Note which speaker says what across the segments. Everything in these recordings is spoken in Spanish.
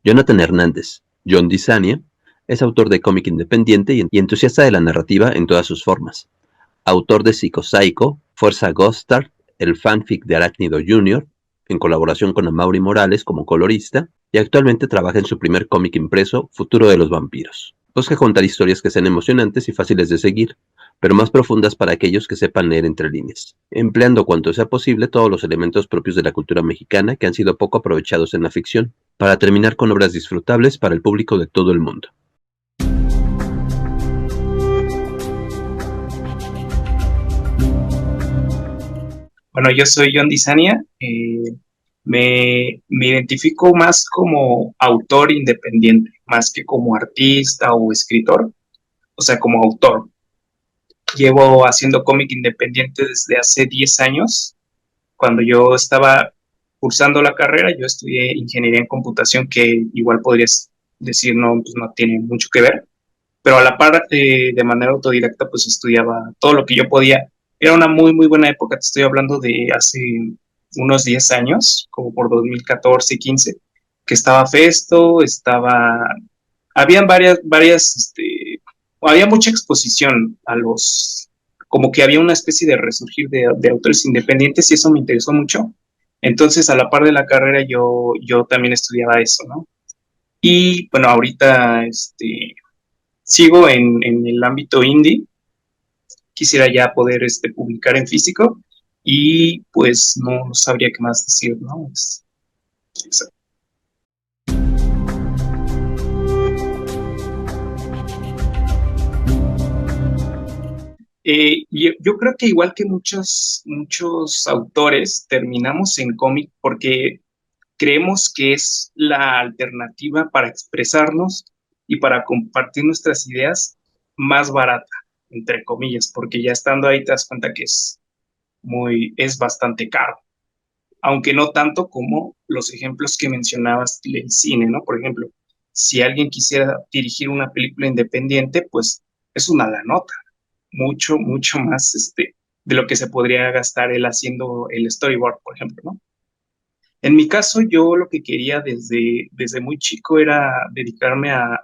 Speaker 1: Jonathan Hernández, John Dizania, es autor de cómic independiente y entusiasta de la narrativa en todas sus formas. Autor de Psycho Psycho, Fuerza Ghostar, el fanfic de Arácnido Jr., en colaboración con Amaury Morales como colorista, y actualmente trabaja en su primer cómic impreso, Futuro de los Vampiros. Busca contar historias que sean emocionantes y fáciles de seguir, pero más profundas para aquellos que sepan leer entre líneas, empleando cuanto sea posible todos los elementos propios de la cultura mexicana que han sido poco aprovechados en la ficción, para terminar con obras disfrutables para el público de todo el mundo.
Speaker 2: Bueno, yo soy John Dizania. Me identifico más como autor independiente, más que como artista o escritor, o sea, como autor. Llevo haciendo cómic independiente desde hace 10 años. Cuando yo estaba cursando la carrera, yo estudié ingeniería en computación, que igual podrías decir no, pues no tiene mucho que ver, pero a la par de manera autodidacta, pues estudiaba todo lo que yo podía. Era una muy, muy buena época, te estoy hablando de hace unos 10 años, como por 2014, 15, que estaba Festo, habían había mucha exposición a como que había una especie de resurgir de autores independientes y eso me interesó mucho. Entonces, a la par de la carrera, yo también estudiaba eso, ¿no? Y bueno, ahorita sigo en el ámbito indie. Quisiera ya poder publicar en físico y pues no sabría qué más decir, ¿no? Exacto. Yo creo que igual que muchos autores, terminamos en cómic porque creemos que es la alternativa para expresarnos y para compartir nuestras ideas más barata, entre comillas, porque ya estando ahí te das cuenta que es bastante caro, aunque no tanto como los ejemplos que mencionabas del cine, ¿no? Por ejemplo, si alguien quisiera dirigir una película independiente, pues es una la nota, mucho, mucho más de lo que se podría gastar él haciendo el storyboard, por ejemplo, ¿no? En mi caso, yo lo que quería desde muy chico era dedicarme a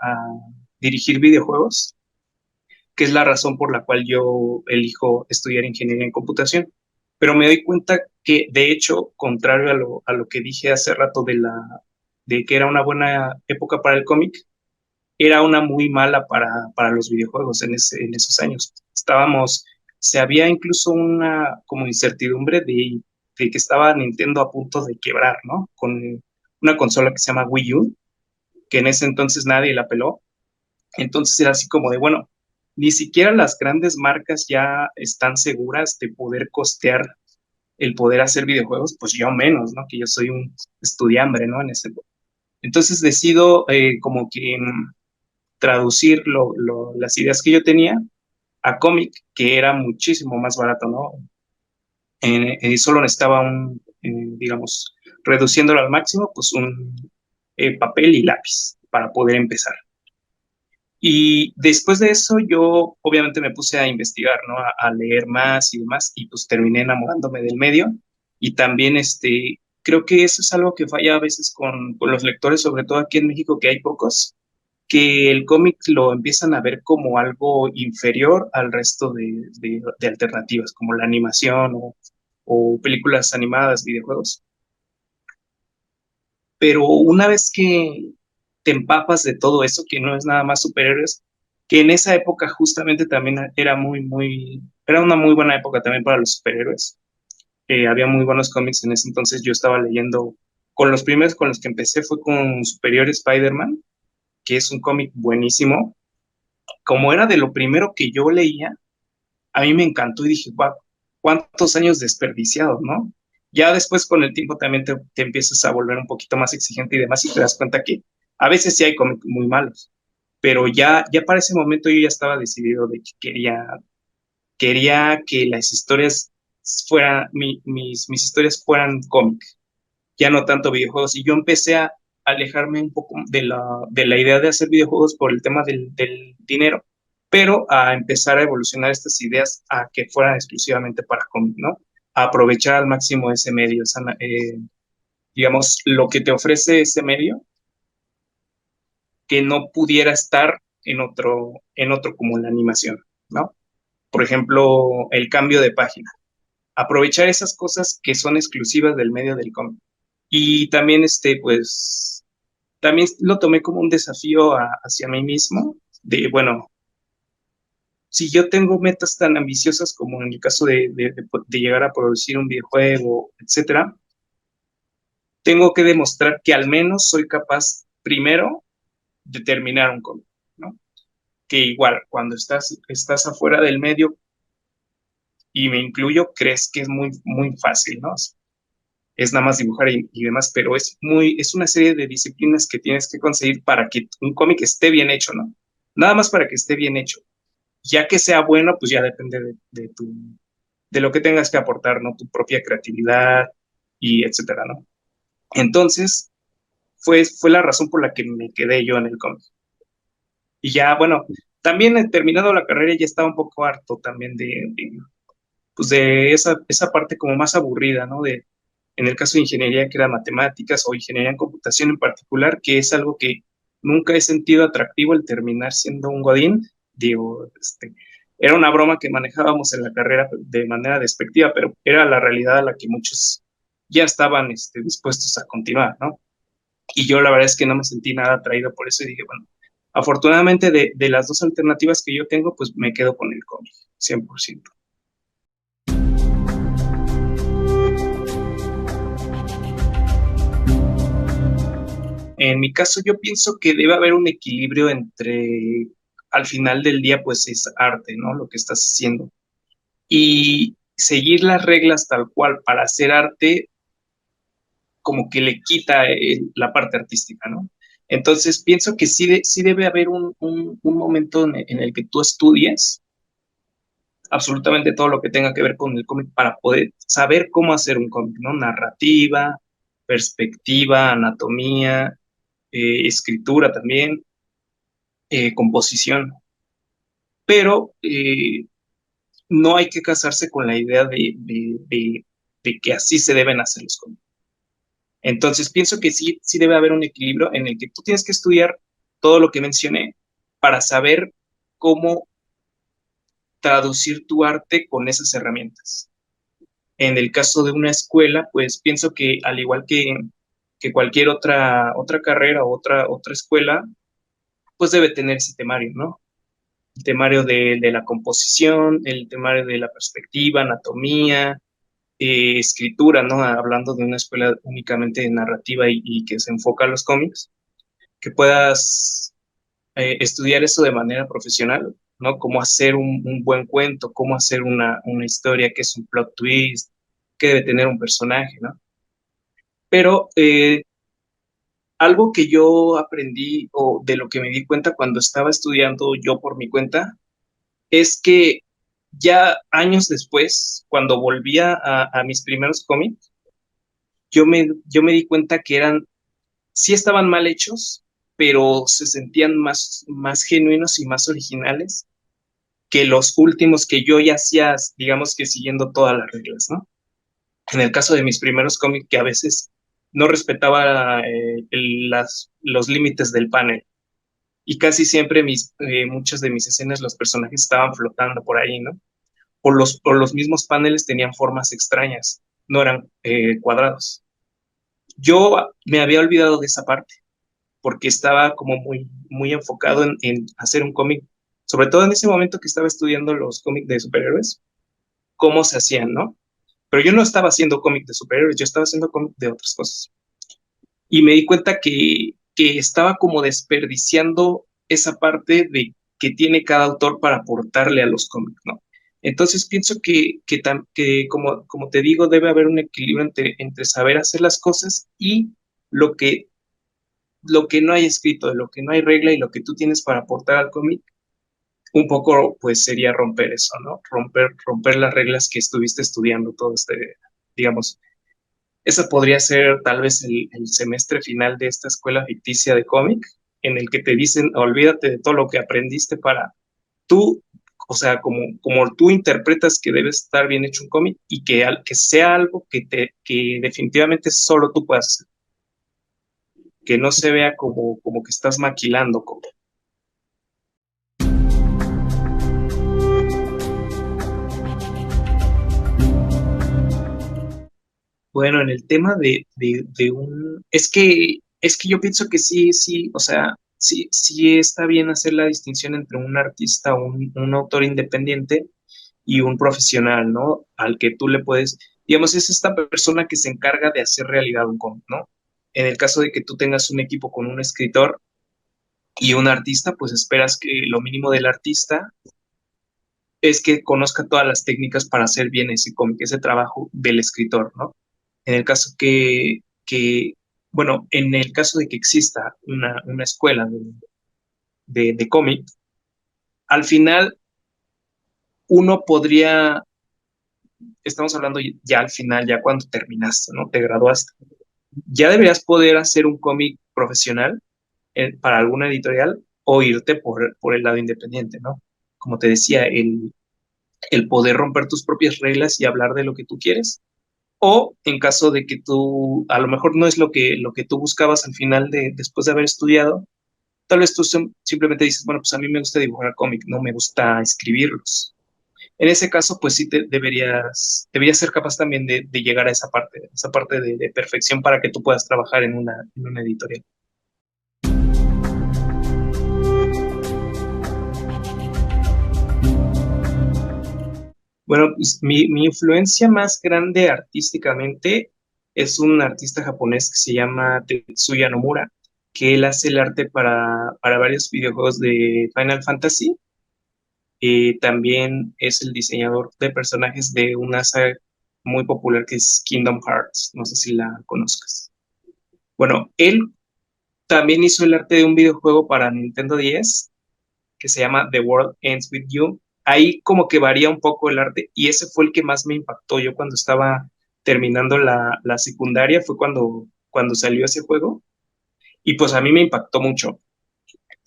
Speaker 2: dirigir videojuegos, que es la razón por la cual yo elijo estudiar ingeniería en computación. Pero me doy cuenta que, de hecho, contrario a lo que dije hace rato de que era una buena época para el cómic, era una muy mala para los videojuegos en esos años. Se había incluso una como incertidumbre de que estaba Nintendo a punto de quebrar, ¿no? Con una consola que se llama Wii U, que en ese entonces nadie la peló. Entonces era así como de, bueno, ni siquiera las grandes marcas ya están seguras de poder costear el poder hacer videojuegos, pues yo menos, ¿no? Que yo soy un estudiambre, ¿no? Entonces decido como que traducir las ideas que yo tenía a cómic, que era muchísimo más barato, ¿no? Solo necesitaba digamos, reduciéndolo al máximo, pues un papel y lápiz para poder empezar. Y después de eso yo obviamente me puse a investigar, ¿no? A leer más y demás, y pues terminé enamorándome del medio. Y también creo que eso es algo que falla a veces con los lectores, sobre todo aquí en México, que hay pocos, que el cómic lo empiezan a ver como algo inferior al resto de alternativas, como la animación o películas animadas, videojuegos. Pero una vez que te empapas de todo eso, que no es nada más superhéroes, que en esa época justamente también era una muy buena época también para los superhéroes. Había muy buenos cómics en ese entonces. Yo estaba leyendo, con los primeros con los que empecé fue con Superior Spider-Man, que es un cómic buenísimo. Como era de lo primero que yo leía, a mí me encantó y dije, wow, cuántos años desperdiciados, ¿no? Ya después con el tiempo también te empiezas a volver un poquito más exigente y demás y te das cuenta que a veces sí hay cómics muy malos, pero ya para ese momento yo ya estaba decidido de que quería que las historias mis historias fueran cómic, ya no tanto videojuegos. Y yo empecé a alejarme un poco de la idea de hacer videojuegos por el tema del dinero, pero a empezar a evolucionar estas ideas a que fueran exclusivamente para cómic, ¿no? A aprovechar al máximo ese medio, digamos, lo que te ofrece ese medio, que no pudiera estar en otro como la animación, ¿no? Por ejemplo, el cambio de página. Aprovechar esas cosas que son exclusivas del medio del cómic. Y también, pues, también lo tomé como un desafío hacia mí mismo, de, bueno, si yo tengo metas tan ambiciosas como en el caso de llegar a producir un videojuego, etcétera, tengo que demostrar que al menos soy capaz, primero, de terminar un cómic, ¿no? Que igual, cuando estás afuera del medio, y me incluyo, crees que es muy, muy fácil, ¿no? Es nada más dibujar y demás, pero es una serie de disciplinas que tienes que conseguir para que un cómic esté bien hecho, ¿no? Nada más para que esté bien hecho. Ya que sea bueno, pues ya depende de lo que tengas que aportar, ¿no? Tu propia creatividad y etcétera, ¿no? Entonces, fue la razón por la que me quedé yo en el cómic. Y ya, bueno, también terminando la carrera ya estaba un poco harto también pues de esa parte como más aburrida, ¿no? En el caso de ingeniería, que era matemáticas o ingeniería en computación en particular, que es algo que nunca he sentido atractivo el terminar siendo un godín. Digo, era una broma que manejábamos en la carrera de manera despectiva, pero era la realidad a la que muchos ya estaban dispuestos a continuar, ¿no? Y yo la verdad es que no me sentí nada atraído por eso y dije, bueno, afortunadamente de las dos alternativas que yo tengo, pues me quedo con el cómic, 100%. En mi caso, yo pienso que debe haber un equilibrio entre, al final del día, pues es arte, ¿no? Lo que estás haciendo. Y seguir las reglas tal cual para hacer arte, como que le quita la parte artística, ¿no? Entonces, pienso que sí debe haber un momento en el que tú estudies absolutamente todo lo que tenga que ver con el cómic para poder saber cómo hacer un cómic, ¿no? Narrativa, perspectiva, anatomía, escritura también, composición, pero no hay que casarse con la idea de que así se deben hacer los cómics. Entonces pienso que sí debe haber un equilibrio en el que tú tienes que estudiar todo lo que mencioné para saber cómo traducir tu arte con esas herramientas. En el caso de una escuela, pues pienso que al igual que cualquier otra carrera o otra escuela, pues debe tener ese temario, ¿no? El temario de la composición, el temario de la perspectiva, anatomía, escritura, ¿no? Hablando de una escuela únicamente de narrativa y que se enfoca a los cómics, que puedas estudiar eso de manera profesional, ¿no? Cómo hacer un buen cuento, cómo hacer una historia que es un plot twist, que debe tener un personaje, ¿no? Pero algo que yo aprendí o de lo que me di cuenta cuando estaba estudiando yo por mi cuenta es que ya años después, cuando volvía a mis primeros cómics, yo me di cuenta que sí estaban mal hechos, pero se sentían más genuinos y más originales que los últimos que yo ya hacía, digamos que siguiendo todas las reglas, ¿no? En el caso de mis primeros cómics, que a veces no respetaba los límites del panel. Y casi siempre muchas de mis escenas los personajes estaban flotando por ahí, ¿no? O los mismos paneles tenían formas extrañas, no eran cuadrados. Yo me había olvidado de esa parte, porque estaba como muy, muy enfocado en hacer un cómic, sobre todo en ese momento que estaba estudiando los cómics de superhéroes, cómo se hacían, ¿no? Pero yo no estaba haciendo cómic de superhéroes, yo estaba haciendo cómic de otras cosas. Y me di cuenta que estaba como desperdiciando esa parte de que tiene cada autor para aportarle a los cómics, ¿no? Entonces pienso que como te digo, debe haber un equilibrio entre saber hacer las cosas y lo que, lo que no hay escrito, de lo que no hay regla y lo que tú tienes para aportar al cómic, un poco pues sería romper eso, ¿no? Romper las reglas que estuviste estudiando todo digamos, ese podría ser tal vez el semestre final de esta escuela ficticia de cómic, en el que te dicen, olvídate de todo lo que aprendiste para tú, o sea, como tú interpretas que debe estar bien hecho un cómic y que sea algo que definitivamente solo tú puedas hacer. que no se vea como que estás maquilando. Bueno, en el tema de un... Es que yo pienso que sí, sí, o sea, sí, sí está bien hacer la distinción entre un artista, un autor independiente y un profesional, ¿no? Al que tú le puedes, digamos, es esta persona que se encarga de hacer realidad un cómic, ¿no? En el caso de que tú tengas un equipo con un escritor y un artista, pues esperas que lo mínimo del artista es que conozca todas las técnicas para hacer bien ese cómic, ese trabajo del escritor, ¿no? En el caso bueno, en el caso de que exista una escuela de cómic, al final uno podría, estamos hablando ya al final, ya cuando terminaste, ¿no? Te graduaste, ya deberías poder hacer un cómic profesional para alguna editorial o irte por el lado independiente, ¿no? Como te decía, el poder romper tus propias reglas y hablar de lo que tú quieres. O en caso de que tú, a lo mejor no es lo que tú buscabas al final después de haber estudiado, tal vez tú simplemente dices, bueno, pues a mí me gusta dibujar cómic, no me gusta escribirlos. En ese caso, pues sí deberías ser capaz también de llegar a esa parte de perfección para que tú puedas trabajar en una editorial. Bueno, pues mi influencia más grande artísticamente es un artista japonés que se llama Tetsuya Nomura, que él hace el arte para varios videojuegos de Final Fantasy. También es el diseñador de personajes de una saga muy popular que es Kingdom Hearts. No sé si la conozcas. Bueno, él también hizo el arte de un videojuego para Nintendo 10 que se llama The World Ends With You. Ahí como que varía un poco el arte y ese fue el que más me impactó. Yo cuando estaba terminando la secundaria fue cuando salió ese juego y pues a mí me impactó mucho.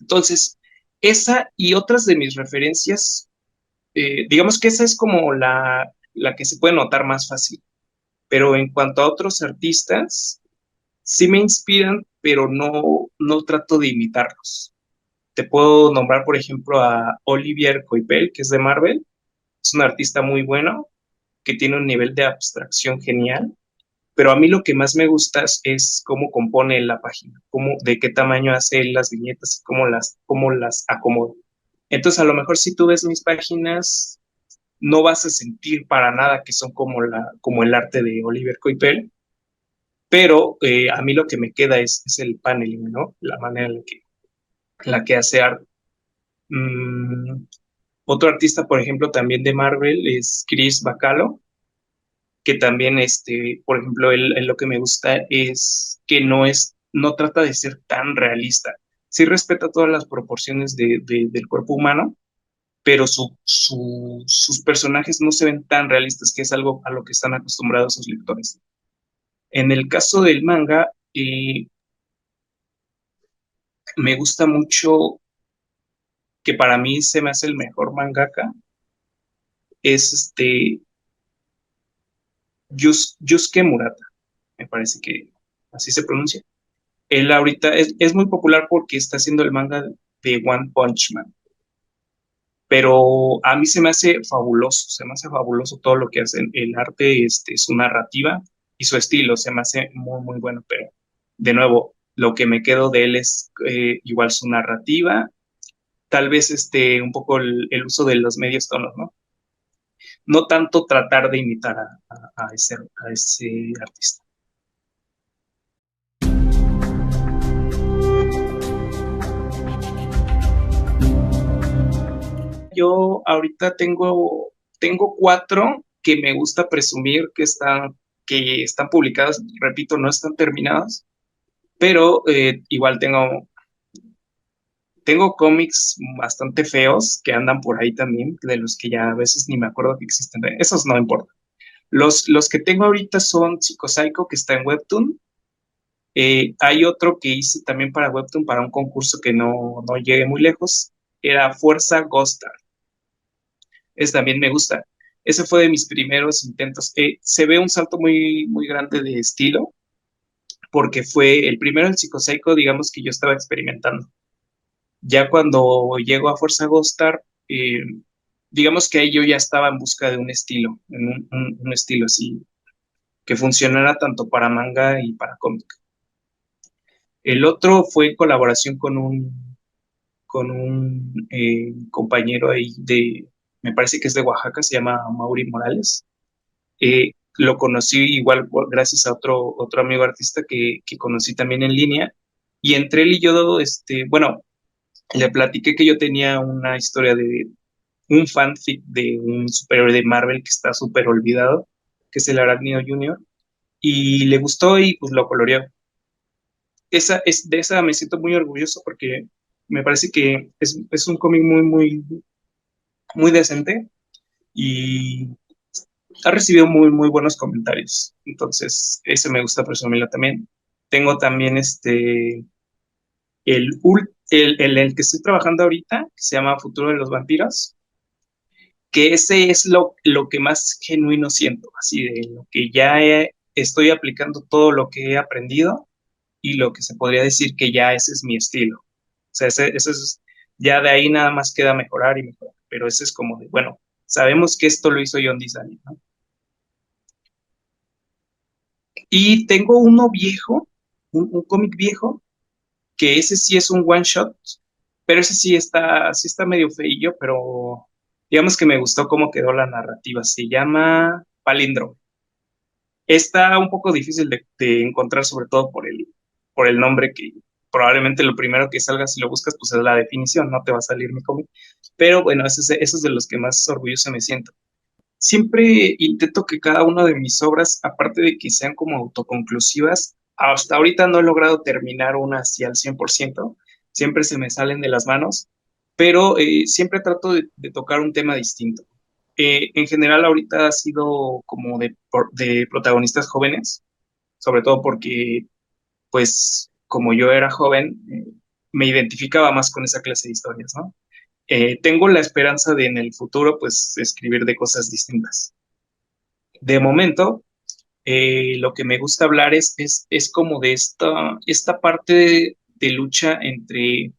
Speaker 2: Entonces, esa y otras de mis referencias, digamos que esa es como la que se puede notar más fácil, pero en cuanto a otros artistas, sí me inspiran, pero no trato de imitarlos. Te puedo nombrar, por ejemplo, a Olivier Coipel, que es de Marvel. Es un artista muy bueno, que tiene un nivel de abstracción genial, pero a mí lo que más me gusta es cómo compone la página, de qué tamaño hace las viñetas y cómo las acomoda. Entonces, a lo mejor si tú ves mis páginas, no vas a sentir para nada que son como el arte de Oliver Coipel, pero a mí lo que me queda es el paneling, ¿no? La manera en la que hace arte. Mm, Otro artista, por ejemplo, también de Marvel es Chris Bacalo, que también, por ejemplo, él lo que me gusta es que no trata de ser tan realista. Sí respeta todas las proporciones del cuerpo humano, pero sus personajes no se ven tan realistas, que es algo a lo que están acostumbrados sus lectores. En el caso del manga, me gusta mucho, que para mí se me hace el mejor mangaka, es Yusuke Murata, me parece que así se pronuncia. Él ahorita es muy popular porque está haciendo el manga de One Punch Man, pero a mí se me hace fabuloso todo lo que hace el arte, su narrativa y su estilo, se me hace muy, muy bueno, pero de nuevo, lo que me quedo de él es igual su narrativa, tal vez un poco el uso de los medios tonos, ¿no? No tanto tratar de imitar a ese artista. Yo ahorita tengo cuatro que me gusta presumir que están publicadas, repito, no están terminadas, pero igual tengo cómics bastante feos que andan por ahí también, de los que ya a veces ni me acuerdo que existen. Esos no importa. Los que tengo ahorita son Psycho Psycho, que está en Webtoon. Hay otro que hice también para Webtoon, para un concurso que no llegué muy lejos. Era Fuerza Ghost. Ese también me gusta. Ese fue de mis primeros intentos. Se ve un salto muy, muy grande de estilo, porque fue el primero, el Psico-Psycho, digamos que yo estaba experimentando. Ya cuando llego a Fuerza Gostar, digamos que ahí yo ya estaba en busca de un estilo, un estilo así, que funcionara tanto para manga y para cómic. El otro fue en colaboración con un compañero ahí me parece que es de Oaxaca, se llama Mauri Morales. Lo conocí igual gracias a otro amigo artista que conocí también en línea. Y entre él y yo, bueno, le platiqué que yo tenía una historia de un fanfic de un superhéroe de Marvel que está súper olvidado, que es el Arácnido Junior, y le gustó y pues lo coloreó. De esa me siento muy orgulloso porque me parece que es un cómic muy decente y ha recibido muy buenos comentarios. Entonces, ese me gusta presumirlo también. Tengo también el que estoy trabajando ahorita, que se llama Futuro de los Vampiros, que ese es lo que más genuino siento, así de lo que estoy aplicando todo lo que he aprendido y lo que se podría decir que ya ese es mi estilo. O sea, ese es, ya de ahí nada más queda mejorar y mejorar, pero ese es como de, bueno, sabemos que esto lo hizo John Design, ¿no? Y tengo uno viejo, un cómic viejo, que ese sí es un one shot, pero ese sí está medio feillo, pero digamos que me gustó cómo quedó la narrativa. Se llama Palíndromo. Está un poco difícil de encontrar, sobre todo por el nombre, que probablemente lo primero que salga si lo buscas, pues es la definición, no te va a salir mi cómic. Pero bueno, ese es de los que más orgulloso me siento. Siempre intento que cada una de mis obras, aparte de que sean como autoconclusivas, hasta ahorita no he logrado terminar una así al 100%, siempre se me salen de las manos, pero siempre trato de tocar un tema distinto. En general ahorita ha sido como de protagonistas jóvenes, sobre todo porque, pues, como yo era joven, me identificaba más con esa clase de historias, ¿no? Tengo la esperanza de en el futuro, pues, escribir de cosas distintas. De momento, lo que me gusta hablar es como de esta parte de lucha entre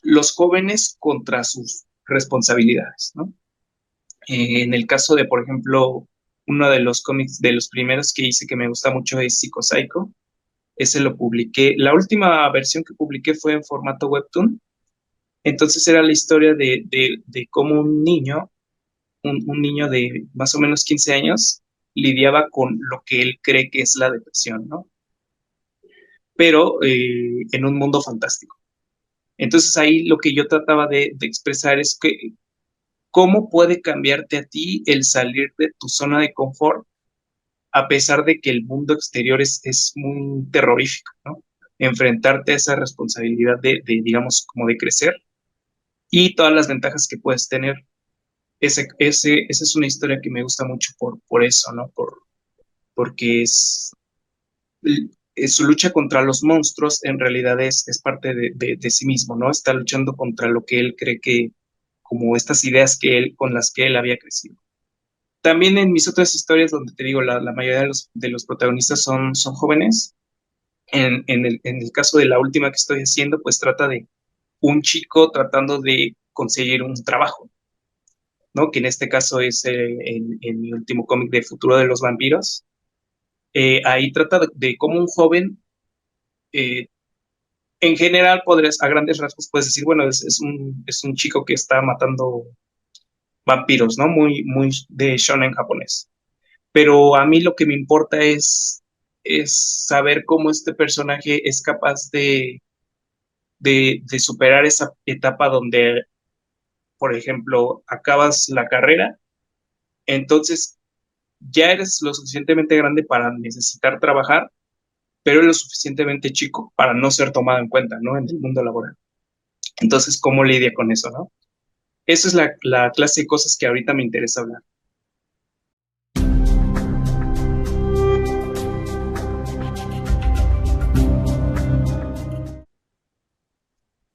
Speaker 2: los jóvenes contra sus responsabilidades, ¿no? En el caso de, por ejemplo, uno de los cómics de los primeros que hice que me gusta mucho es Psico Psycho. Ese lo publiqué. La última versión que publiqué fue en formato webtoon. Entonces era la historia de cómo un niño de más o menos 15 años lidiaba con lo que él cree que es la depresión, ¿no? Pero en un mundo fantástico. Entonces ahí lo que yo trataba de expresar es que cómo puede cambiarte a ti el salir de tu zona de confort a pesar de que el mundo exterior es muy terrorífico, ¿no? Enfrentarte a esa responsabilidad digamos, como de crecer y todas las ventajas que puedes tener. Esa es una historia que me gusta mucho por eso, ¿no? Porque su lucha contra los monstruos en realidad es parte de sí mismo, ¿no? Está luchando contra lo que él cree que, como estas ideas con las que él había crecido. También en mis otras historias, donde te digo, la mayoría de los protagonistas son jóvenes. En el caso de la última que estoy haciendo, pues trata de un chico tratando de conseguir un trabajo, ¿no? Que en este caso es en mi último cómic de Futuro de los Vampiros. Ahí trata de cómo un joven, eh, en general, a grandes rasgos, puedes decir, bueno, es un chico que está matando vampiros, ¿no? Muy de shonen japonés. Pero a mí lo que me importa es saber cómo este personaje es capaz de superar esa etapa donde, por ejemplo, acabas la carrera, entonces ya eres lo suficientemente grande para necesitar trabajar, pero eres lo suficientemente chico para no ser tomado en cuenta, ¿no? En el mundo laboral. Entonces, ¿cómo lidia con eso, no? Esa es la clase de cosas que ahorita me interesa hablar.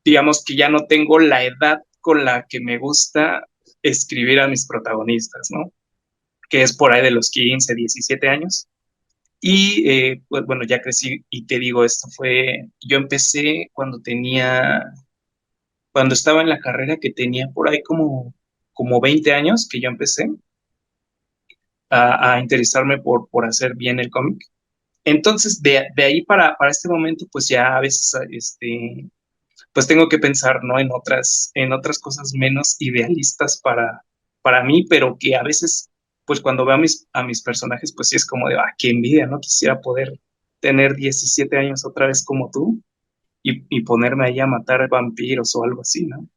Speaker 2: Digamos que ya no tengo la edad con la que me gusta escribir a mis protagonistas, ¿no? Que es por ahí de los 15, 17 años. Y pues bueno, ya crecí y te digo, yo empecé cuando estaba en la carrera que tenía por ahí como 20 años que yo empecé a interesarme por hacer bien el cómic. Entonces, de ahí para este momento, pues ya a veces, pues tengo que pensar, ¿no? En otras cosas menos idealistas para mí, pero que a veces, pues cuando veo a mis personajes, pues sí es como de, qué envidia, ¿no? Quisiera poder tener 17 años otra vez como tú y ponerme ahí a matar vampiros o algo así, ¿no?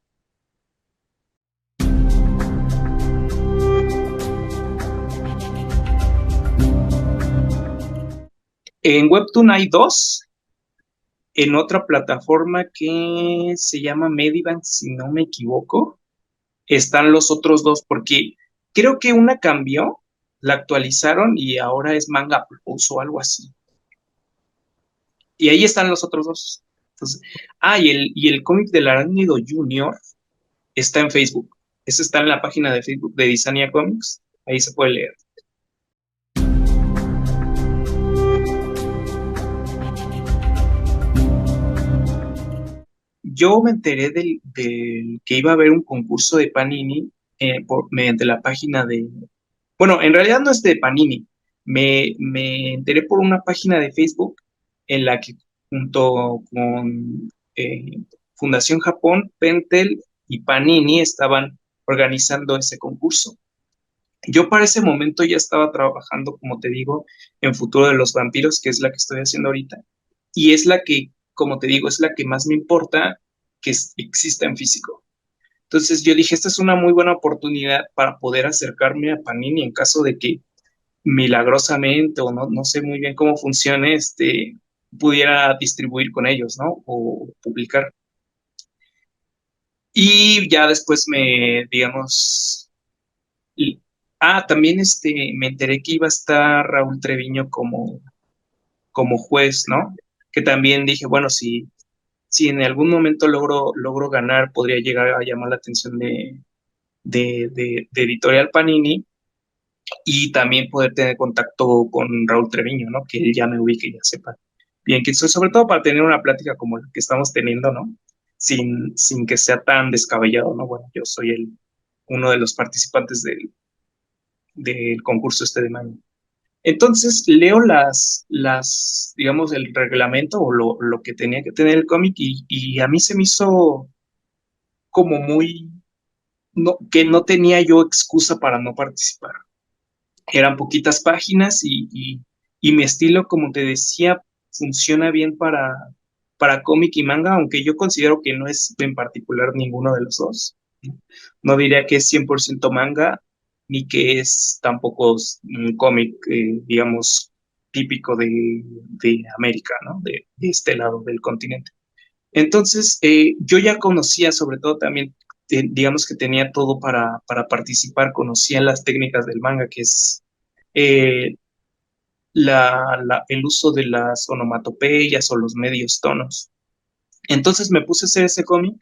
Speaker 2: En Webtoon hay dos, en otra plataforma que se llama Medibank, si no me equivoco, están los otros dos, porque creo que una cambió, la actualizaron y ahora es Manga Plus o algo así. Y ahí están los otros dos. Entonces, y el cómic del Arácnido Junior está en Facebook. Ese está en la página de Facebook de Disania Comics. Ahí se puede leer. Yo me enteré del que iba a haber un concurso de Panini mediante la página de... Bueno, en realidad no es de Panini. Me enteré por una página de Facebook en la que junto con Fundación Japón, Pentel y Panini estaban organizando ese concurso. Yo para ese momento ya estaba trabajando, como te digo, en Futuro de los Vampiros, que es la que estoy haciendo ahorita, y es la que, como te digo, es la que más me importa que exista en físico. Entonces yo dije, esta es una muy buena oportunidad para poder acercarme a Panini en caso de que milagrosamente o no sé muy bien cómo funcione, pudiera distribuir con ellos, ¿no? O publicar. Y ya después digamos, y- también me enteré que iba a estar Raúl Treviño como juez, ¿no? Que también dije, bueno, si en algún momento logro ganar, podría llegar a llamar la atención de Editorial Panini y también poder tener contacto con Raúl Treviño, ¿no? Que él ya me ubique y ya sepa bien quién soy, sobre todo para tener una plática como la que estamos teniendo, ¿no? Sin que sea tan descabellado, ¿no? Bueno, yo soy uno de los participantes del concurso de mañana. Entonces leo digamos, el reglamento o lo que tenía que tener el cómic y a mí se me hizo como muy, no, que no tenía yo excusa para no participar. Eran poquitas páginas y mi estilo, como te decía, funciona bien para cómic y manga, aunque yo considero que no es en particular ninguno de los dos. No diría que es 100% manga, ni que es tampoco un cómic, digamos, típico de América, ¿no? De este lado del continente. Entonces, yo ya conocía, sobre todo también, digamos que tenía todo para participar, conocía las técnicas del manga, que es eh, el uso de las onomatopeyas o los medios tonos. Entonces me puse a hacer ese cómic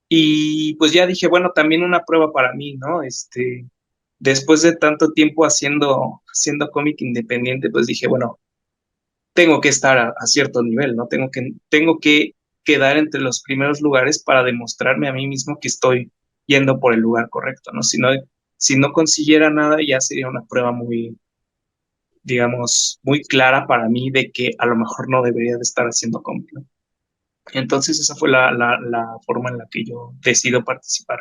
Speaker 2: y pues ya dije, bueno, también una prueba para mí, ¿no? Después de tanto tiempo haciendo cómic independiente, pues dije, bueno, tengo que estar a cierto nivel, ¿no? Tengo que quedar entre los primeros lugares para demostrarme a mí mismo que estoy yendo por el lugar correcto, ¿no? Si no consiguiera nada, ya sería una prueba muy, digamos, muy clara para mí de que a lo mejor no debería de estar haciendo cómic, ¿no? Entonces esa fue la forma en la que yo decido participar.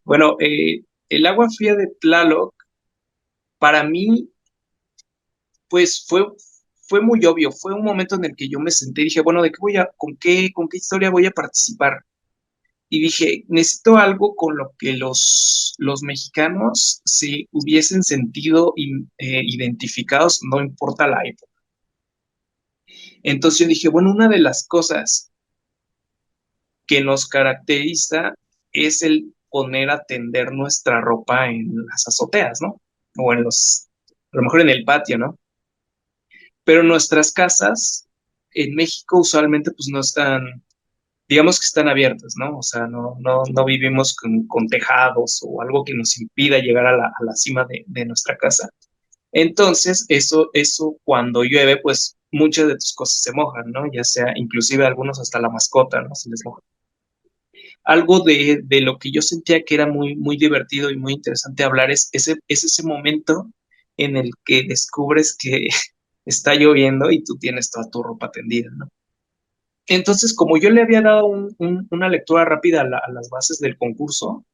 Speaker 2: Bueno, el agua fría de Tlaloc, para mí, pues fue muy obvio. Fue un momento en el que yo me senté y dije, bueno, con qué historia voy a participar? Y dije, necesito algo con lo que los mexicanos se hubiesen sentido identificados, no importa la época. Entonces yo dije, bueno, una de las cosas que nos caracteriza es el poner a tender nuestra ropa en las azoteas, ¿no? O a lo mejor en el patio, ¿no? Pero nuestras casas en México usualmente pues no están, digamos que están abiertas, ¿no? O sea, no vivimos con tejados o algo que nos impida llegar a la cima de nuestra casa. Entonces, eso cuando llueve, pues muchas de tus cosas se mojan, ¿no? Ya sea, inclusive algunos hasta la mascota, ¿no? Se les moja. Algo de lo que yo sentía que era muy divertido y muy interesante hablar es ese momento en el que descubres que está lloviendo y tú tienes toda tu ropa tendida, ¿no? Entonces, como yo le había dado una lectura rápida a las bases del concurso,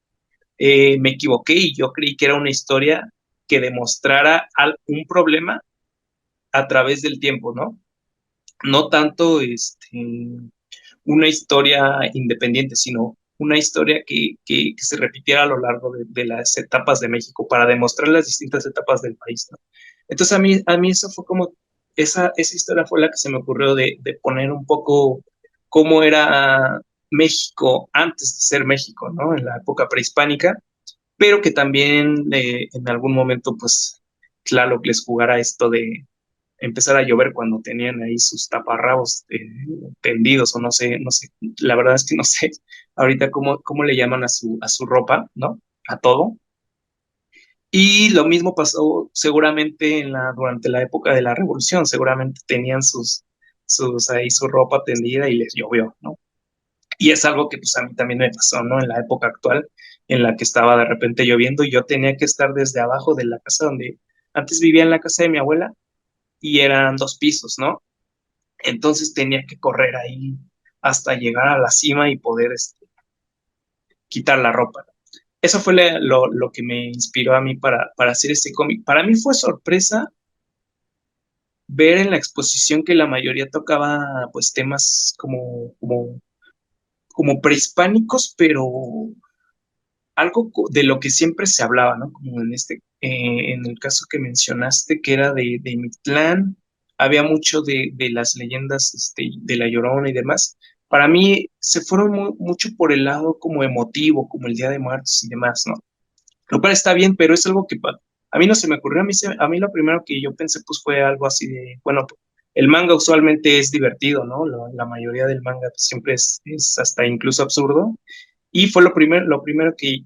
Speaker 2: me equivoqué y yo creí que era una historia que demostrara un problema a través del tiempo, ¿no? No tanto una historia independiente, sino una historia que se repitiera a lo largo de las etapas de México para demostrar las distintas etapas del país, ¿no? Entonces a mí eso fue como, esa historia fue la que se me ocurrió de poner un poco cómo era México antes de ser México, ¿no? En la época prehispánica, pero que también en algún momento, pues, Tlaloc les jugara esto de empezar a llover cuando tenían ahí sus taparrabos tendidos o no sé, la verdad es que no sé ahorita cómo le llaman a su ropa, ¿no? A todo. Y lo mismo pasó seguramente durante la época de la Revolución, seguramente tenían ahí su ropa tendida y les llovió, ¿no? Y es algo que pues a mí también me pasó, ¿no? En la época actual, en la que estaba de repente lloviendo y yo tenía que estar desde abajo de la casa donde antes vivía en la casa de mi abuela y eran 2 pisos, ¿no? Entonces tenía que correr ahí hasta llegar a la cima y poder quitar la ropa. Eso fue lo que me inspiró a mí para hacer este cómic. Para mí fue sorpresa ver en la exposición que la mayoría tocaba pues temas como prehispánicos, pero algo de lo que siempre se hablaba, ¿no? Como en el caso que mencionaste, que era de Mictlán, había mucho de las leyendas, de La Llorona y demás. Para mí se fueron mucho por el lado como emotivo, como el Día de Muertos y demás, ¿no? Lo cual está bien, pero es algo que a mí no se me ocurrió. A mí lo primero que yo pensé pues fue algo así de, bueno, el manga usualmente es divertido, ¿no? La mayoría del manga pues, siempre es hasta incluso absurdo. Y fue lo primero que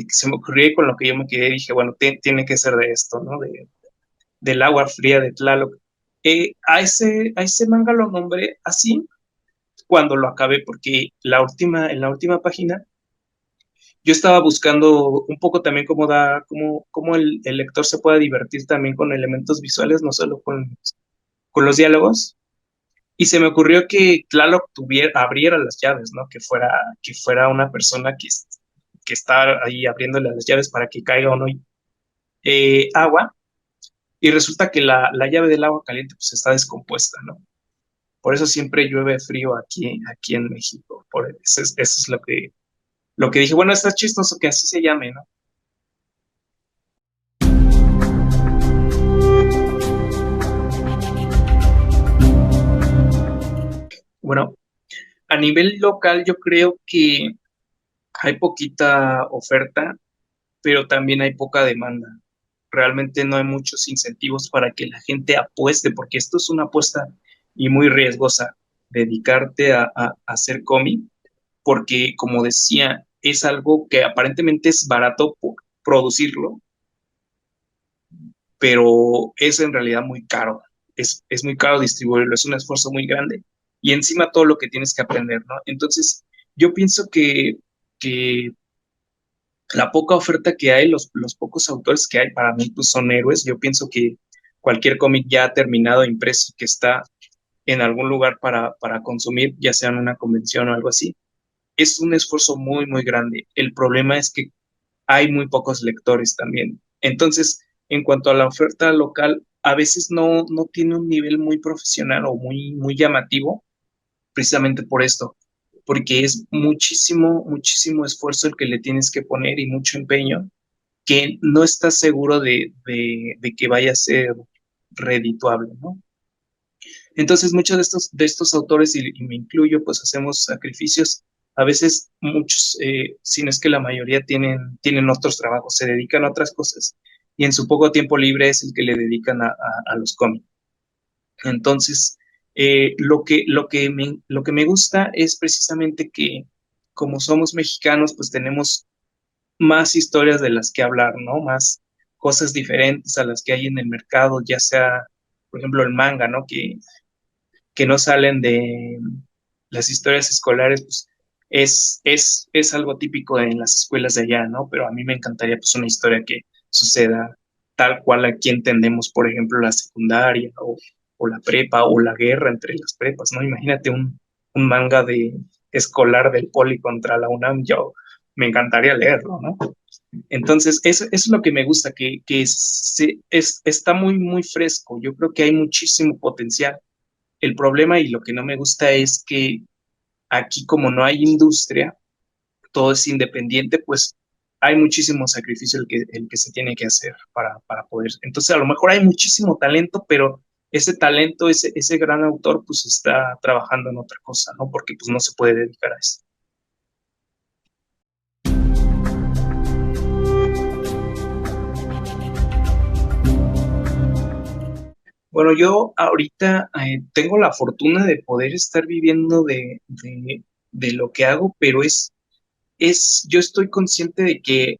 Speaker 2: se me ocurrió y con lo que yo me quedé. Dije, bueno, tiene que ser de esto, ¿no? Del agua fría de Tlaloc. A ese manga lo nombré así cuando lo acabé, porque en la última página yo estaba buscando un poco también cómo el lector se pueda divertir también con elementos visuales, no solo con los diálogos. Y se me ocurrió que Tlaloc abriera las llaves, ¿no? Que fuera una persona que está ahí abriéndole las llaves para que caiga o no agua. Y resulta que la llave del agua caliente pues está descompuesta, ¿no? Por eso siempre llueve frío aquí en México. Eso es lo que dije. Bueno, está chistoso que así se llame, ¿no? Bueno, a nivel local yo creo que hay poquita oferta, pero también hay poca demanda. Realmente no hay muchos incentivos para que la gente apueste, porque esto es una apuesta y muy riesgosa, dedicarte a hacer cómic, porque como decía, es algo que aparentemente es barato por producirlo, pero es en realidad muy caro. Es muy caro distribuirlo, es un esfuerzo muy grande y encima todo lo que tienes que aprender, ¿no? Entonces, yo pienso que la poca oferta que hay, los pocos autores que hay, para mí pues son héroes. Yo pienso que cualquier cómic ya terminado, impreso, que está en algún lugar para consumir, ya sea en una convención o algo así, es un esfuerzo muy grande. El problema es que hay muy pocos lectores también. Entonces, en cuanto a la oferta local, a veces no tiene un nivel muy profesional o muy llamativo, precisamente por esto, porque es muchísimo esfuerzo el que le tienes que poner y mucho empeño que no estás seguro de que vaya a ser redituable, ¿no? Entonces, muchos de estos autores, y me incluyo, pues hacemos sacrificios. A veces muchos, si no es que la mayoría tienen otros trabajos, se dedican a otras cosas y en su poco tiempo libre es el que le dedican a los cómics. Entonces, Lo que me gusta es precisamente que como somos mexicanos, pues tenemos más historias de las que hablar, ¿no? Más cosas diferentes a las que hay en el mercado, ya sea, por ejemplo, el manga, ¿no? Que no salen de las historias escolares, pues es algo típico en las escuelas de allá, ¿no? Pero a mí me encantaría pues una historia que suceda tal cual aquí entendemos, por ejemplo, la secundaria o la prepa o la guerra entre las prepas, ¿no? Imagínate un manga de escolar del Poli contra la UNAM, yo me encantaría leerlo, ¿no? Entonces, eso es lo que me gusta, está muy, muy fresco. Yo creo que hay muchísimo potencial. El problema y lo que no me gusta es que aquí como no hay industria, todo es independiente, pues hay muchísimo sacrificio el que se tiene que hacer para poder. Entonces, a lo mejor hay muchísimo talento, pero ese talento, ese gran autor, pues está trabajando en otra cosa, ¿no? Porque pues no se puede dedicar a eso. Bueno, yo ahorita tengo la fortuna de poder estar viviendo de lo que hago, pero yo estoy consciente de que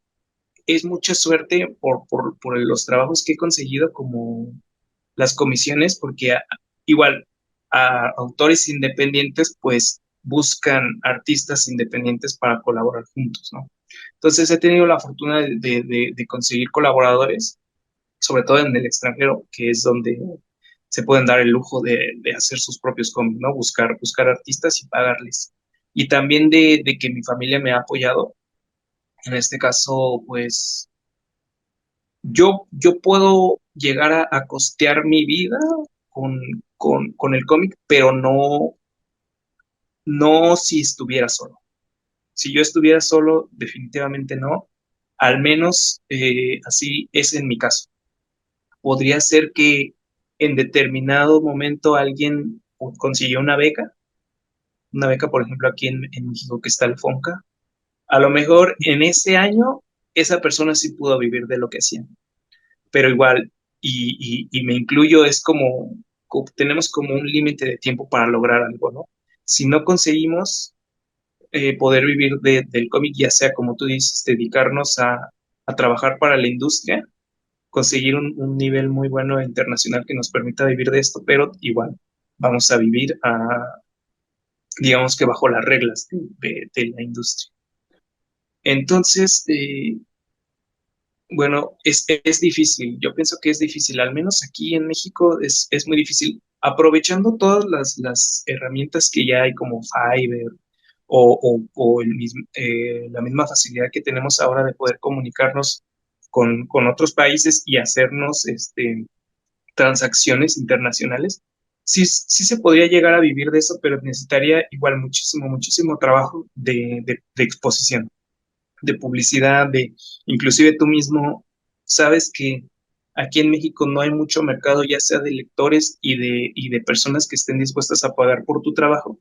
Speaker 2: es mucha suerte por los trabajos que he conseguido, como las comisiones, porque igual a autores independientes, pues buscan artistas independientes para colaborar juntos, ¿no? Entonces he tenido la fortuna de conseguir colaboradores, sobre todo en el extranjero, que es donde se pueden dar el lujo de hacer sus propios cómics, ¿no? Buscar artistas y pagarles. Y también de que mi familia me ha apoyado. En este caso, pues yo puedo llegar a costear mi vida con, con el cómic, pero no si estuviera solo. Si yo estuviera solo, definitivamente no. Al menos así es en mi caso. Podría ser que en determinado momento alguien consiguió una beca, por ejemplo, aquí en México que está el FONCA. A lo mejor en ese año esa persona sí pudo vivir de lo que hacía, pero igual, y me incluyo, es como, tenemos como un límite de tiempo para lograr algo, ¿no? Si no conseguimos poder vivir del cómic, ya sea como tú dices, dedicarnos a trabajar para la industria, conseguir un nivel muy bueno internacional que nos permita vivir de esto, pero igual vamos a vivir digamos que bajo las reglas de la industria. Entonces, bueno, es difícil. Yo pienso que es difícil, al menos aquí en México es muy difícil. Aprovechando todas las herramientas que ya hay como Fiverr o la misma facilidad que tenemos ahora de poder comunicarnos con otros países y hacernos transacciones internacionales, sí se podría llegar a vivir de eso, pero necesitaría igual muchísimo, muchísimo trabajo de exposición, de publicidad, inclusive tú mismo sabes que aquí en México no hay mucho mercado, ya sea de lectores y de personas que estén dispuestas a pagar por tu trabajo.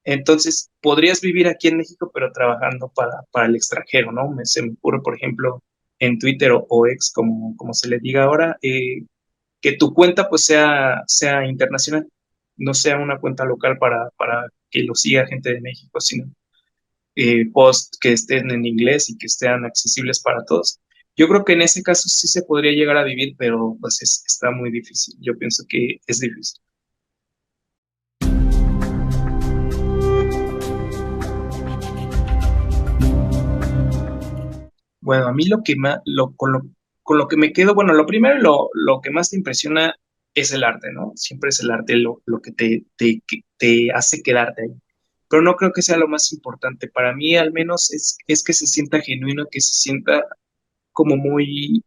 Speaker 2: Entonces, podrías vivir aquí en México, pero trabajando para el extranjero, ¿no? Se me ocurre, por ejemplo, en Twitter o X, como se le diga ahora, que tu cuenta pues sea internacional, no sea una cuenta local para que lo siga gente de México, sino posts que estén en inglés y que estén accesibles para todos. Yo creo que en ese caso sí se podría llegar a vivir, pero pues está muy difícil. Yo pienso que es difícil. Bueno, a mí lo que más, con lo que me quedo, bueno, lo primero, lo que más te impresiona es el arte, ¿no? Siempre es el arte lo que que te hace quedarte ahí. Pero no creo que sea lo más importante. Para mí, al menos, es que se sienta genuino, que se sienta como muy,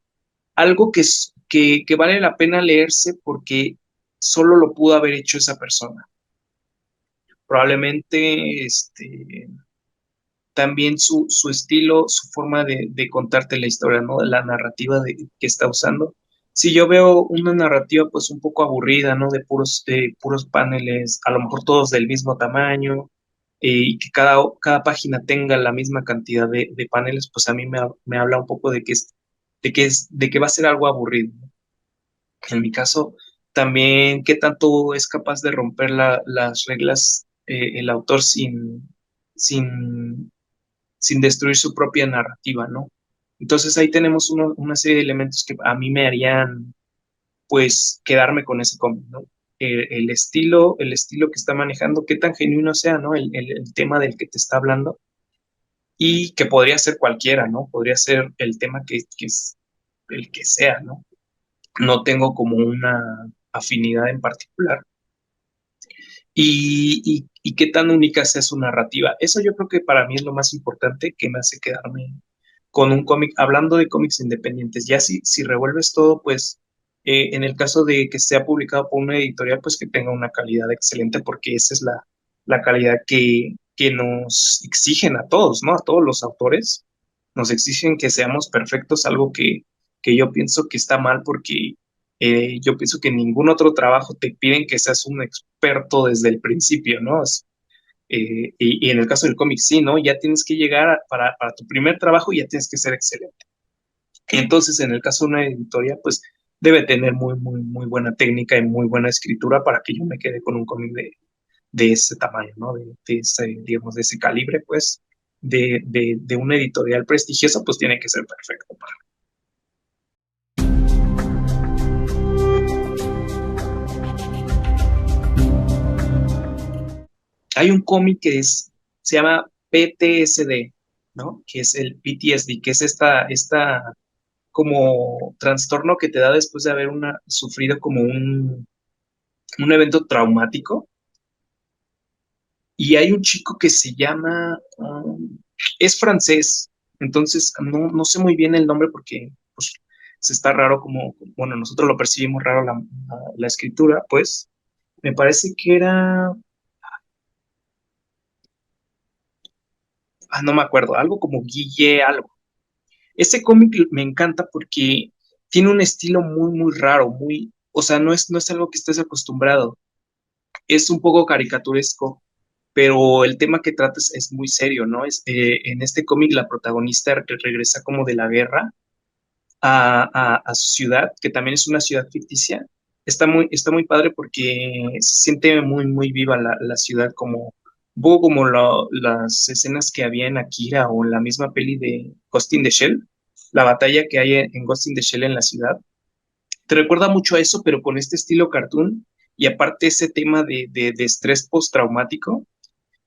Speaker 2: algo que vale la pena leerse porque solo lo pudo haber hecho esa persona. Probablemente, también su estilo, su forma de contarte la historia, ¿no? La narrativa que está usando. Si yo veo una narrativa pues un poco aburrida, ¿no? De puros paneles, a lo mejor todos del mismo tamaño, y que cada página tenga la misma cantidad de paneles, pues a mí me habla un poco de que va a ser algo aburrido, ¿no? En mi caso, También qué tanto es capaz de romper las reglas el autor sin, sin destruir su propia narrativa, ¿no? Entonces ahí tenemos una serie de elementos que a mí me harían, pues, quedarme con ese cómic, ¿no? El estilo que está manejando, qué tan genuino sea, ¿no? El tema del que te está hablando y que podría ser cualquiera, ¿no? Podría ser el tema que es el que sea, ¿no? No tengo como una afinidad en particular. Y qué tan única sea su narrativa. Eso yo creo que para mí es lo más importante que me hace quedarme con un cómic, hablando de cómics independientes. Ya si revuelves todo, pues en el caso de que sea publicado por una editorial, pues que tenga una calidad excelente, porque esa es la calidad que nos exigen a todos, ¿no? A todos los autores. Nos exigen que seamos perfectos, algo que yo pienso que está mal porque yo pienso que en ningún otro trabajo te piden que seas un experto desde el principio, ¿no? Y en el caso del cómic, sí, ¿no? Ya tienes que llegar para tu primer trabajo, ya tienes que ser excelente. Entonces, en el caso de una editorial, pues debe tener muy buena técnica y muy buena escritura para que yo me quede con un cómic de ese tamaño, ¿no? De ese, digamos, de ese calibre, pues, de una editorial prestigiosa, pues tiene que ser perfecto para. Hay un cómic se llama PTSD, ¿no? Que es el PTSD, que es esta como trastorno que te da después de haber sufrido como un evento traumático. Y hay un chico que se llama, es francés, entonces no sé muy bien el nombre porque pues, se está raro como, bueno, nosotros lo percibimos raro la escritura, pues me parece que era, no me acuerdo, algo como Guille algo. Ese cómic me encanta porque tiene un estilo muy raro, o sea, no es algo que estés acostumbrado. Es un poco caricaturesco, pero el tema que trata es muy serio, ¿no? En este cómic la protagonista regresa como de la guerra a su ciudad, que también es una ciudad ficticia. Está muy padre porque se siente muy viva la ciudad, como un poco como las escenas que había en Akira o en la misma peli de Ghost in the Shell, la batalla que hay en Ghost in the Shell en la ciudad. Te recuerda mucho a eso, pero con este estilo cartoon y aparte ese tema de estrés postraumático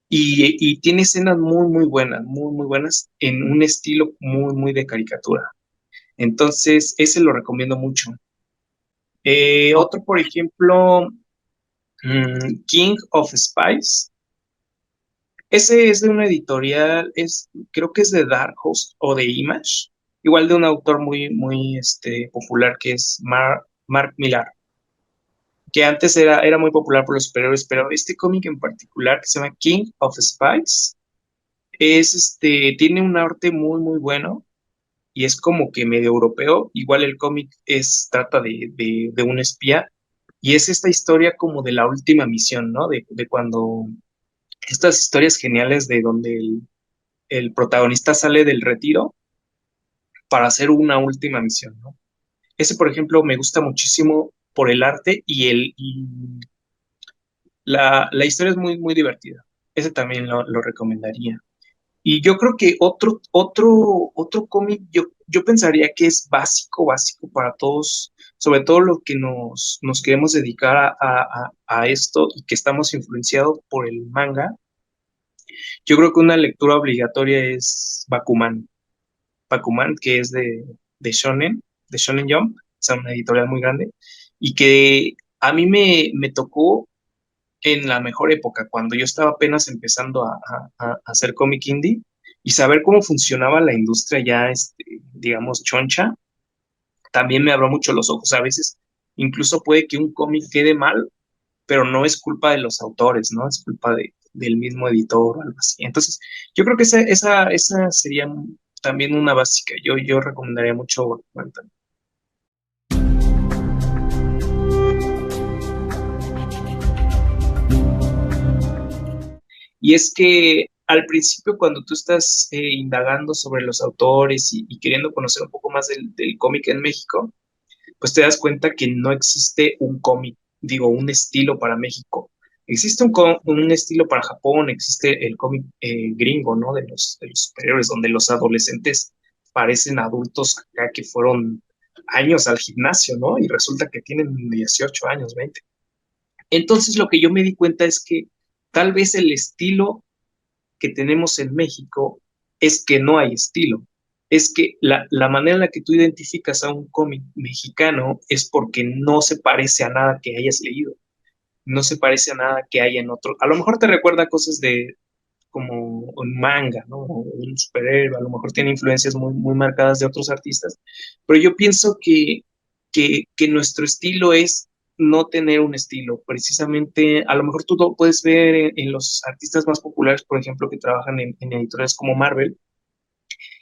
Speaker 2: y tiene escenas muy buenas, muy buenas en un estilo muy de caricatura. Entonces, ese lo recomiendo mucho. Otro, por ejemplo, King of Spies. Ese es de una editorial, creo que es de Dark Horse o de Image, igual de un autor muy popular que es Mark Millar, que antes era muy popular por los superhéroes, pero este cómic en particular que se llama King of Spies tiene un arte muy bueno y es como que medio europeo. Igual el cómic trata de un espía y es esta historia como de la última misión, ¿no? De cuando estas historias geniales de donde el protagonista sale del retiro para hacer una última misión, ¿no? Ese, por ejemplo, me gusta muchísimo por el arte y la historia es muy divertida. Ese también lo recomendaría. Y yo creo que otro cómic, yo pensaría que es básico para todos, sobre todo los que nos queremos dedicar a esto y que estamos influenciados por el manga. Yo creo que una lectura obligatoria es Bakuman. Bakuman, que es de Shonen Jump, o sea, una editorial muy grande, y que a mí me tocó en la mejor época, cuando yo estaba apenas empezando a hacer cómic indie y saber cómo funcionaba la industria ya, digamos, choncha, también me abrió mucho los ojos. A veces incluso puede que un cómic quede mal, pero no es culpa de los autores, ¿no? Es culpa del mismo editor o algo así. Entonces, yo creo que esa sería también una básica. Yo recomendaría mucho Bakuman también. Y es que al principio, cuando tú estás indagando sobre los autores y queriendo conocer un poco más del cómic en México, pues te das cuenta que no existe un cómic, digo, un estilo para México. Existe un estilo para Japón, existe el cómic gringo, ¿no? De los superhéroes, donde los adolescentes parecen adultos acá que fueron años al gimnasio, ¿no? Y resulta que tienen 18 años, 20. Entonces lo que yo me di cuenta es que tal vez el estilo que tenemos en México es que no hay estilo. Es que la manera en la que tú identificas a un cómic mexicano es porque no se parece a nada que hayas leído, no se parece a nada que haya en otro. A lo mejor te recuerda cosas de como un manga, ¿no? O un superhéroe, a lo mejor tiene influencias muy, muy marcadas de otros artistas, pero yo pienso que nuestro estilo es no tener un estilo. Precisamente, a lo mejor tú lo puedes ver en los artistas más populares, por ejemplo, que trabajan en editoriales como Marvel,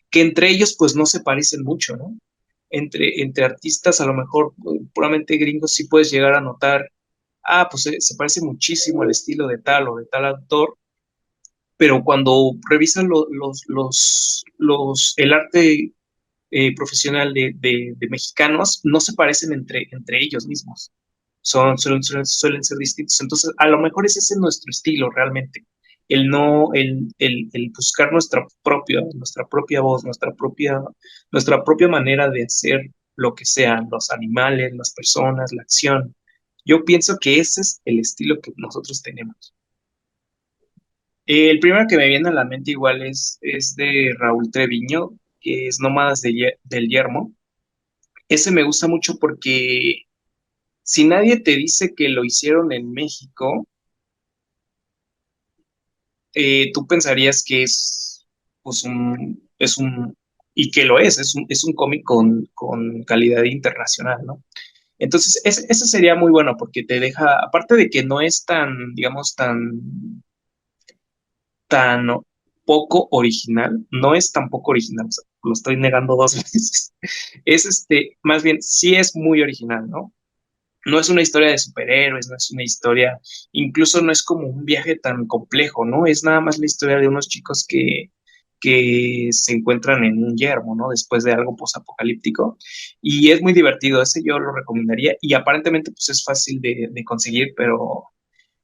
Speaker 2: que entre ellos pues no se parecen mucho, ¿no? Entre artistas, a lo mejor puramente gringos, sí puedes llegar a notar, pues se parece muchísimo el estilo de tal o de tal autor, pero cuando revisan el arte profesional de mexicanos, no se parecen entre ellos mismos. Suelen ser distintos. Entonces, a lo mejor ese es nuestro estilo realmente. El no, el buscar nuestra propia voz, nuestra propia manera de hacer lo que sean los animales, las personas, la acción. Yo pienso que ese es el estilo que nosotros tenemos. El primero que me viene a la mente igual es de Raúl Treviño, que es Nómadas del Yermo. Ese me gusta mucho porque si nadie te dice que lo hicieron en México, tú pensarías que pues y que lo es un cómic con calidad internacional, ¿no? Entonces, ese sería muy bueno porque te deja, aparte de que no es tan, digamos, tan poco original, no es tan poco original, o sea, lo estoy negando dos veces, más bien, sí es muy original, ¿no? No es una historia de superhéroes, no es una historia, incluso no es como un viaje tan complejo, ¿no? Es nada más la historia de unos chicos que se encuentran en un yermo, ¿no? Después de algo posapocalíptico. Y es muy divertido, ese yo lo recomendaría. Y aparentemente, pues es fácil de conseguir, pero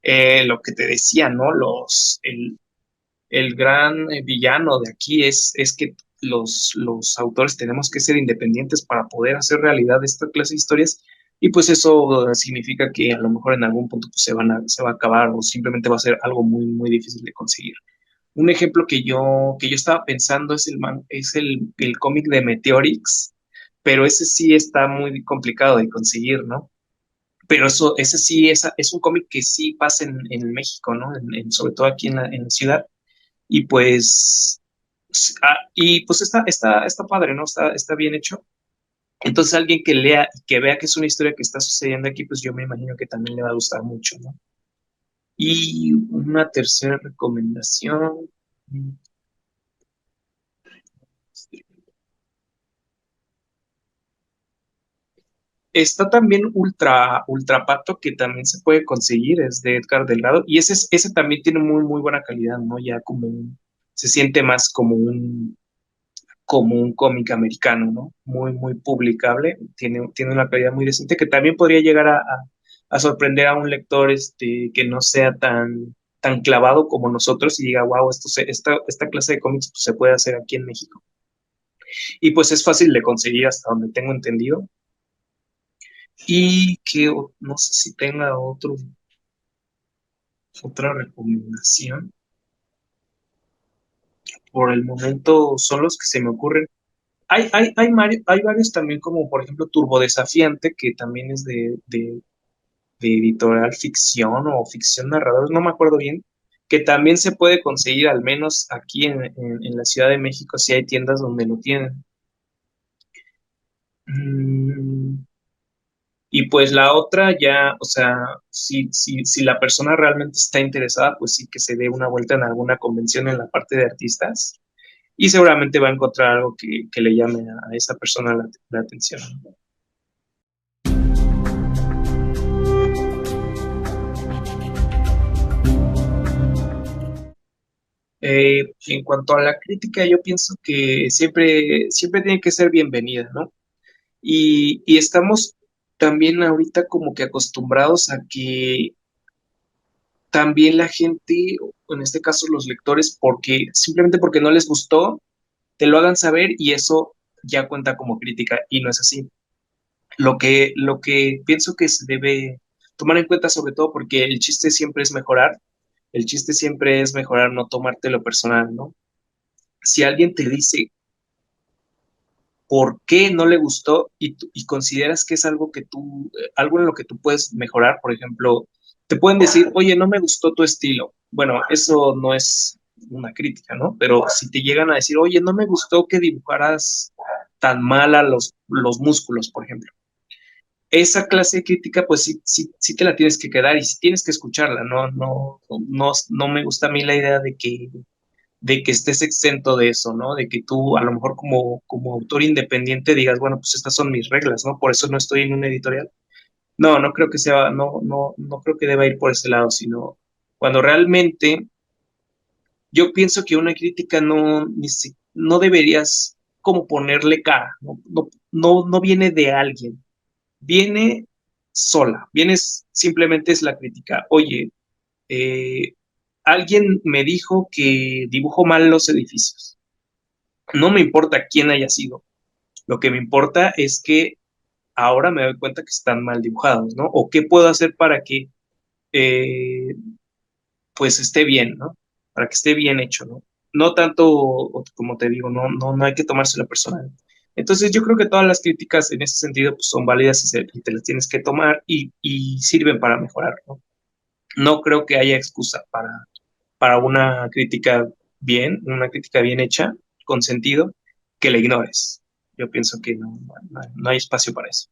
Speaker 2: lo que te decía, ¿no? El gran villano de aquí es que los autores tenemos que ser independientes para poder hacer realidad esta clase de historias y pues eso significa que a lo mejor en algún punto pues, se va a acabar o simplemente va a ser algo muy, muy difícil de conseguir. Un ejemplo que yo estaba pensando es el cómic de Meteorix, pero ese sí está muy complicado de conseguir, ¿no? Pero ese sí es un cómic que sí pasa en México, ¿no? Sobre todo aquí en la ciudad y pues está padre, ¿no? Está bien hecho. Entonces alguien que lea y que vea que es una historia que está sucediendo aquí, pues yo me imagino que también le va a gustar mucho, ¿no? Y una tercera recomendación. Está también Ultra Pato, que también se puede conseguir, es de Edgar Delgado, y ese también tiene muy, muy buena calidad, ¿no? Ya se siente más como un cómic americano, ¿no? Muy, muy publicable, tiene una calidad muy decente que también podría llegar a sorprender a un lector que no sea tan clavado como nosotros y diga, wow, esta clase de cómics pues, se puede hacer aquí en México. Y pues es fácil de conseguir hasta donde tengo entendido. Y no sé si tenga otra recomendación. Por el momento son los que se me ocurren. Hay varios también, como por ejemplo Turbo Desafiante, que también es de editorial ficción o ficción narradores, no me acuerdo bien, que también se puede conseguir, al menos aquí en la Ciudad de México, si hay tiendas donde lo tienen. Mm, y pues la otra ya, o sea, si la persona realmente está interesada, pues sí que se dé una vuelta en alguna convención en la parte de artistas y seguramente va a encontrar algo que le llame a esa persona la atención. En cuanto a la crítica, yo pienso que siempre tiene que ser bienvenida, ¿no? Y estamos también ahorita como que acostumbrados a que también la gente, o en este caso los lectores, porque simplemente porque no les gustó, te lo hagan saber y eso ya cuenta como crítica y no es así. Lo que pienso que se debe tomar en cuenta sobre todo porque el chiste siempre es mejorar, el chiste siempre es mejorar, no tomártelo personal, ¿no? Si alguien te dice por qué no le gustó y consideras que es algo que tú, algo en lo que tú puedes mejorar, por ejemplo, te pueden decir, oye, no me gustó tu estilo. Bueno, eso no es una crítica, ¿no? Pero si te llegan a decir, oye, no me gustó que dibujaras tan mal a los músculos, por ejemplo. Esa clase de crítica, pues sí, sí, sí te la tienes que quedar y sí tienes que escucharla, ¿no? No me gusta a mí la idea de que estés exento de eso, ¿no? De que tú a lo mejor como autor independiente digas, bueno, pues estas son mis reglas, ¿no? Por eso no estoy en una editorial. No, no creo que sea, no creo que deba ir por ese lado, sino cuando realmente yo pienso que una crítica no deberías como ponerle cara, no viene de alguien, viene sola, simplemente es la crítica. Oye, eh, alguien me dijo que dibujo mal los edificios. No me importa quién haya sido. Lo que me importa es que ahora me doy cuenta que están mal dibujados, ¿no? O qué puedo hacer para que eh, pues esté bien, ¿no? Para que esté bien hecho, ¿no? No tanto, como te digo, no hay que tomárselo personal. Entonces yo creo que todas las críticas en ese sentido pues, son válidas y te las tienes que tomar y sirven para mejorar, ¿no? No creo que haya excusa para una crítica bien hecha, con sentido, que la ignores. Yo pienso que no hay espacio para eso.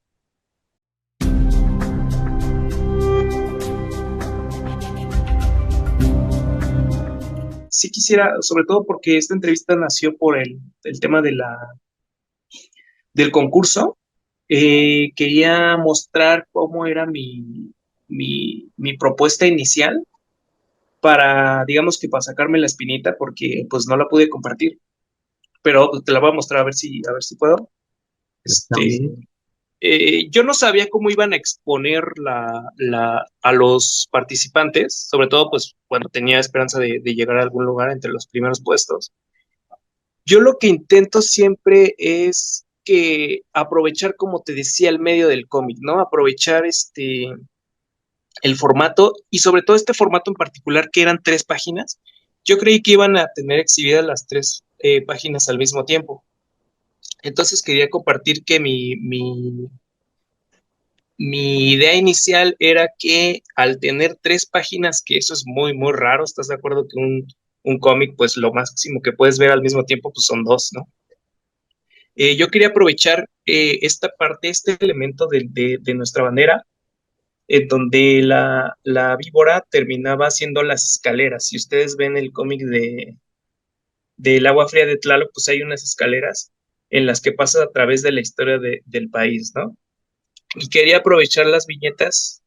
Speaker 2: Sí quisiera, sobre todo porque esta entrevista nació por el tema del concurso, quería mostrar cómo era mi propuesta inicial para, digamos que para sacarme la espinita, porque pues no la pude compartir, pero te la voy a mostrar a ver si puedo.
Speaker 1: Está
Speaker 2: Este,
Speaker 1: bien.
Speaker 2: yo no sabía cómo iban a exponer a los participantes, sobre todo pues cuando tenía esperanza de llegar a algún lugar entre los primeros puestos. Yo lo que intento siempre es que aprovechar, como te decía, el medio del cómic, ¿no? Aprovechar el formato y sobre todo este formato en particular que eran 3 páginas. Yo creí que iban a tener exhibidas las 3 páginas al mismo tiempo. Entonces quería compartir que mi idea inicial era que al tener 3 páginas, que eso es muy, muy raro, ¿estás de acuerdo que un cómic, pues lo máximo que puedes ver al mismo tiempo, pues son 2, ¿no? Yo quería aprovechar esta parte, este elemento de nuestra bandera, en donde la víbora terminaba haciendo las escaleras. Si ustedes ven el cómic del agua fría de Tlaloc, pues hay unas escaleras en las que pasa a través de la historia del país, ¿no? Y quería aprovechar las viñetas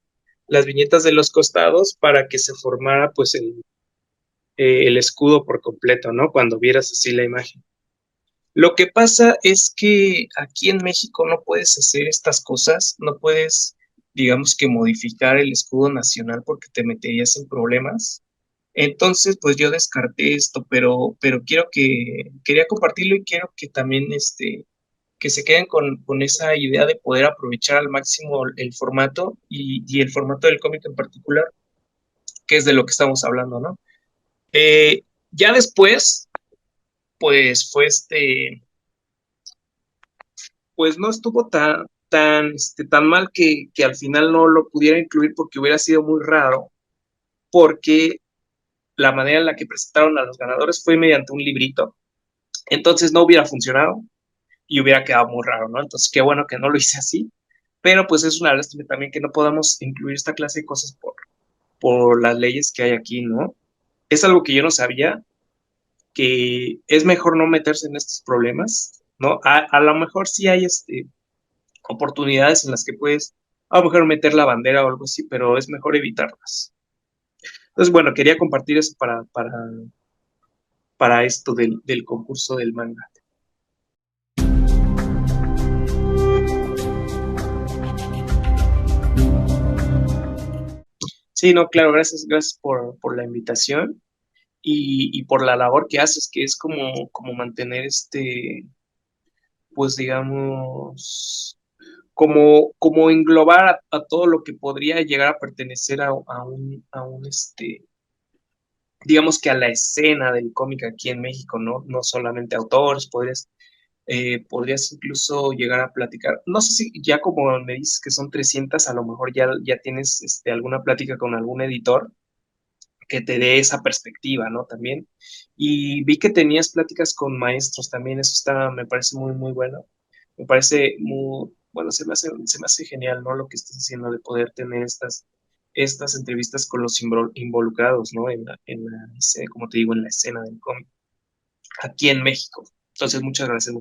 Speaker 2: de los costados para que se formara pues el escudo por completo, ¿no? Cuando vieras así la imagen. Lo que pasa es que aquí en México no puedes hacer estas cosas, no puedes, digamos que modificar el escudo nacional porque te meterías en problemas. Entonces, pues yo descarté esto, pero quería compartirlo y quiero que también que se queden con esa idea de poder aprovechar al máximo el formato y el formato del cómic en particular, que es de lo que estamos hablando, ¿no? Eh, ya después, pues fue pues no estuvo tan mal que al final no lo pudiera incluir porque hubiera sido muy raro, porque la manera en la que presentaron a los ganadores fue mediante un librito, entonces no hubiera funcionado y hubiera quedado muy raro, ¿no? Entonces, qué bueno que no lo hice así, pero pues es una lástima también que no podamos incluir esta clase de cosas por las leyes que hay aquí, ¿no? Es algo que yo no sabía, que es mejor no meterse en estos problemas, ¿no? A lo mejor sí hay oportunidades en las que puedes a lo mejor meter la bandera o algo así, pero es mejor evitarlas. Entonces, bueno, quería compartir eso para esto del concurso del manga. Sí, no, claro, gracias por la invitación y por la labor que haces, que es como mantener pues digamos, como englobar a todo lo que podría llegar a pertenecer a un digamos que a la escena del cómic aquí en México, ¿no? No solamente autores, podrías incluso llegar a platicar, no sé si ya como me dices que son 300, a lo mejor ya tienes alguna plática con algún editor que te dé esa perspectiva, ¿no? También. Y vi que tenías pláticas con maestros también, eso está, me parece muy, muy bueno. Me parece muy, bueno, se me hace genial, ¿no? Lo que estás haciendo de poder tener estas entrevistas con los involucrados, ¿no? Como te digo, en la escena del cómic, aquí en México. Entonces, muchas gracias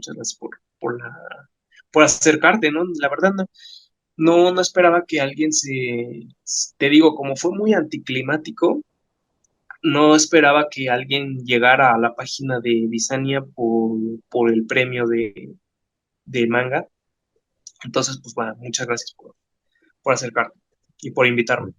Speaker 2: por acercarte, ¿no? La verdad, no esperaba que alguien te digo, como fue muy anticlimático, no esperaba que alguien llegara a la página de Visania por el premio de manga. Entonces, pues bueno, muchas gracias por acercarte y por invitarme.